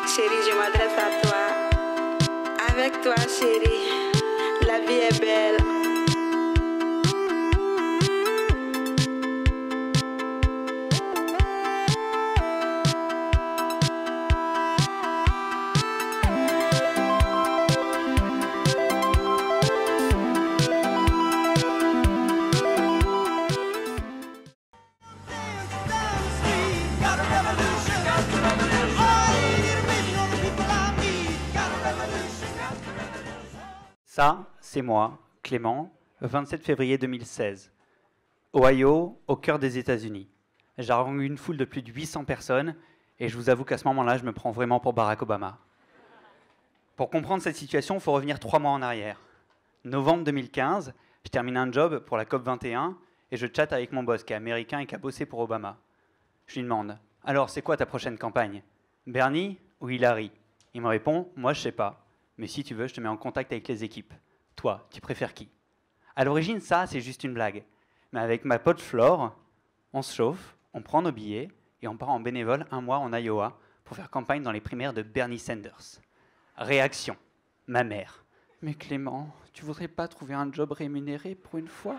Chérie, je m'adresse à toi. Avec toi, chérie, la vie est belle. Ça, c'est moi, Clément, 27 février 2016. Ohio, au cœur des États-Unis. J'ai rencontré une foule de plus de 800 personnes et je vous avoue qu'à ce moment-là, je me prends vraiment pour Barack Obama. Pour comprendre cette situation, il faut revenir 3 mois en arrière. Novembre 2015, je termine un job pour la COP21 et je chatte avec mon boss qui est américain et qui a bossé pour Obama. Je lui demande « Alors, c'est quoi ta prochaine campagne? Bernie ou Hillary ?» Il me répond « Moi, je sais pas. Mais si tu veux, je te mets en contact avec les équipes. Toi, tu préfères qui ?» À l'origine, ça, c'est juste une blague. Mais avec ma pote Flore, on se chauffe, on prend nos billets et on part en bénévole 1 mois en Iowa pour faire campagne dans les primaires de Bernie Sanders. Réaction. Ma mère. « Mais Clément, tu voudrais pas trouver un job rémunéré pour une fois ?»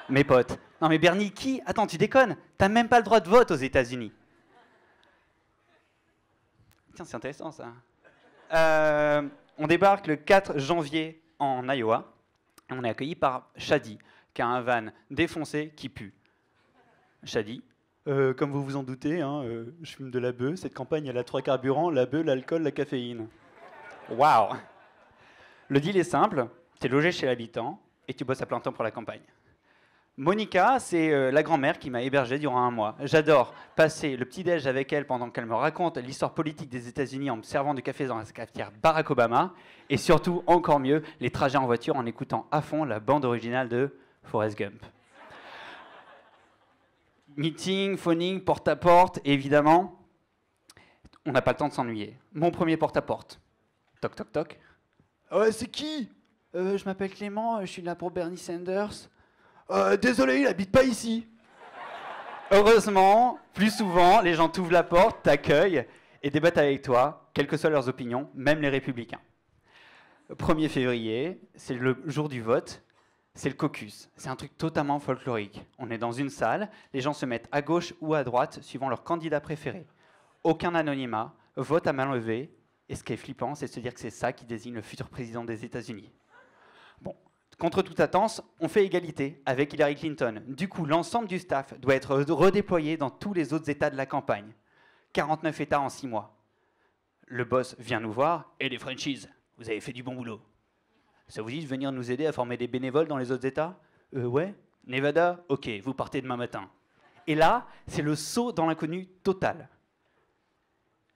Mes potes. « Non mais Bernie, qui? Attends, tu déconnes? T'as même pas le droit de vote aux États-Unis. » Tiens, c'est intéressant ça. On débarque le 4 janvier en Iowa et on est accueilli par Shadi, qui a un van défoncé qui pue. Shadi, comme vous vous en doutez, hein, je fume de la bœuf. Cette campagne, elle a 3 carburants, la bœuf, l'alcool, la caféine. Waouh! Le deal est simple, tu es logé chez l'habitant et tu bosses à plein temps pour la campagne. Monica, c'est la grand-mère qui m'a hébergé durant 1 mois. J'adore passer le petit-déj avec elle pendant qu'elle me raconte l'histoire politique des États-Unis en me servant du café dans la cafetière Barack Obama. Et surtout, encore mieux, les trajets en voiture en écoutant à fond la bande originale de Forrest Gump. Meeting, phoning, porte-à-porte, et évidemment, on n'a pas le temps de s'ennuyer. Mon premier porte-à-porte. Toc, toc, toc. « C'est qui ? Je m'appelle Clément, je suis là pour Bernie Sanders. » Désolé, il habite pas ici. Heureusement, plus souvent, les gens t'ouvrent la porte, t'accueillent et débattent avec toi, quelles que soient leurs opinions, même les républicains. 1er février, c'est le jour du vote, c'est le caucus. C'est un truc totalement folklorique. On est dans une salle, les gens se mettent à gauche ou à droite, suivant leur candidat préféré. Aucun anonymat, vote à main levée, et ce qui est flippant, c'est de se dire que c'est ça qui désigne le futur président des États-Unis. Bon. Contre toute attente, on fait égalité avec Hillary Clinton. Du coup, l'ensemble du staff doit être redéployé dans tous les autres États de la campagne. 49 États en 6 mois. Le boss vient nous voir. « Et les Frenchies, vous avez fait du bon boulot. Ça vous dit de venir nous aider à former des bénévoles dans les autres États ?»« Ouais. Nevada? Ok, vous partez demain matin. » Et là, c'est le saut dans l'inconnu total.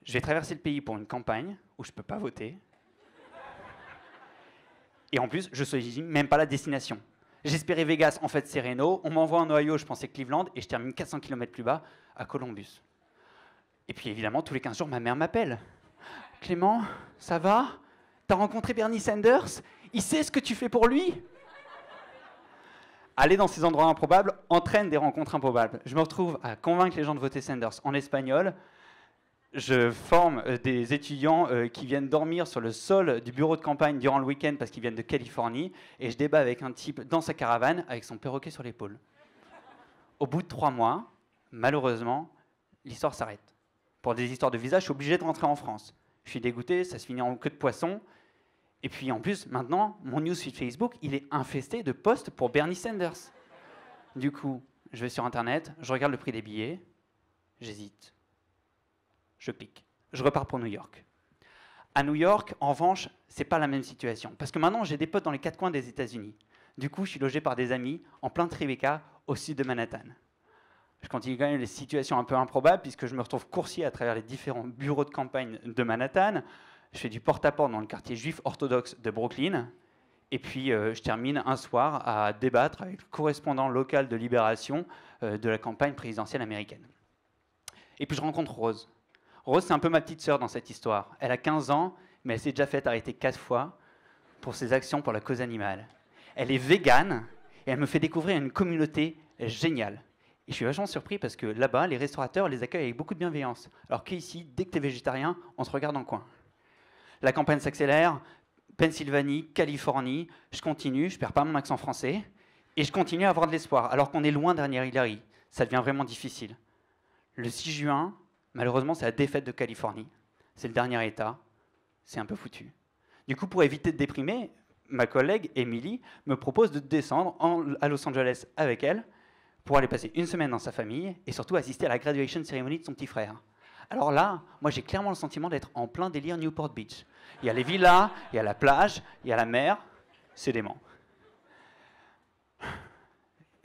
Je vais traverser le pays pour une campagne où je ne peux pas voter. Et en plus, je ne choisis même pas la destination. J'espérais Vegas, en fait c'est Reno. On m'envoie en Ohio, je pensais Cleveland, et je termine 400 km plus bas, à Columbus. Et puis évidemment, tous les 15 jours, ma mère m'appelle. « Clément, ça va? T'as rencontré Bernie Sanders? Il sait ce que tu fais pour lui ?» Aller dans ces endroits improbables entraîne des rencontres improbables. Je me retrouve à convaincre les gens de voter Sanders en espagnol. Je forme des étudiants qui viennent dormir sur le sol du bureau de campagne durant le week-end parce qu'ils viennent de Californie, et je débat avec un type dans sa caravane avec son perroquet sur l'épaule. Au bout de 3 mois, malheureusement, l'histoire s'arrête. Pour des histoires de visa, je suis obligé de rentrer en France. Je suis dégoûté, ça se finit en queue de poisson. Et puis en plus, maintenant, mon newsfeed Facebook, il est infesté de posts pour Bernie Sanders. Du coup, je vais sur Internet, je regarde le prix des billets, j'hésite. Je clique. Je repars pour New York. À New York, en revanche, c'est pas la même situation. Parce que maintenant, j'ai des potes dans les 4 coins des États-Unis. Du coup, je suis logé par des amis en plein Tribeca, au sud de Manhattan. Je continue quand même les situations un peu improbables, puisque je me retrouve coursier à travers les différents bureaux de campagne de Manhattan. Je fais du porte-à-porte dans le quartier juif orthodoxe de Brooklyn. Et puis, je termine un soir à débattre avec le correspondant local de Libération de la campagne présidentielle américaine. Et puis, je rencontre Rose. Rose, c'est un peu ma petite sœur dans cette histoire. Elle a 15 ans, mais elle s'est déjà fait arrêter 4 fois pour ses actions pour la cause animale. Elle est végane et elle me fait découvrir une communauté géniale. Et je suis vachement surpris parce que là-bas, les restaurateurs les accueillent avec beaucoup de bienveillance. Alors qu'ici, dès que tu es végétarien, on se regarde dans le coin. La campagne s'accélère, Pennsylvanie, Californie, je continue, je perds pas mon accent français, et je continue à avoir de l'espoir, alors qu'on est loin derrière Hillary. Ça devient vraiment difficile. Le 6 juin, malheureusement, c'est la défaite de Californie. C'est le dernier État. C'est un peu foutu. Du coup, pour éviter de déprimer, ma collègue Emily me propose de descendre à Los Angeles avec elle pour aller passer une semaine dans sa famille et surtout assister à la graduation ceremony de son petit frère. Alors là, moi j'ai clairement le sentiment d'être en plein délire Newport Beach. Il y a les villas, il y a la plage, il y a la mer, c'est dément.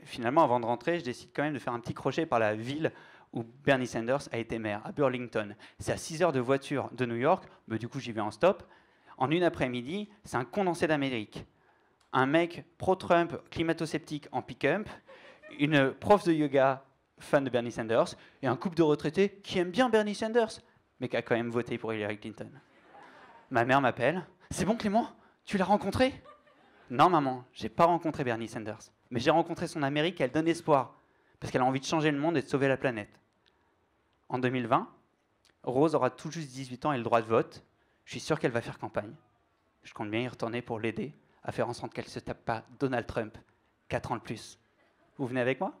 Finalement, avant de rentrer, je décide quand même de faire un petit crochet par la ville où Bernie Sanders a été maire, à Burlington. C'est à 6 heures de voiture de New York, mais du coup j'y vais en stop. En une après-midi, c'est un condensé d'Amérique. Un mec pro-Trump, climato-sceptique en pick-up, une prof de yoga fan de Bernie Sanders, et un couple de retraités qui aiment bien Bernie Sanders, mais qui a quand même voté pour Hillary Clinton. Ma mère m'appelle. « C'est bon Clément, tu l'as rencontré ?» Non maman, j'ai pas rencontré Bernie Sanders, mais j'ai rencontré son Amérique et elle donne espoir, parce qu'elle a envie de changer le monde et de sauver la planète. En 2020, Rose aura tout juste 18 ans et le droit de vote. Je suis sûr qu'elle va faire campagne. Je compte bien y retourner pour l'aider à faire en sorte qu'elle ne se tape pas Donald Trump 4 ans de plus. Vous venez avec moi ?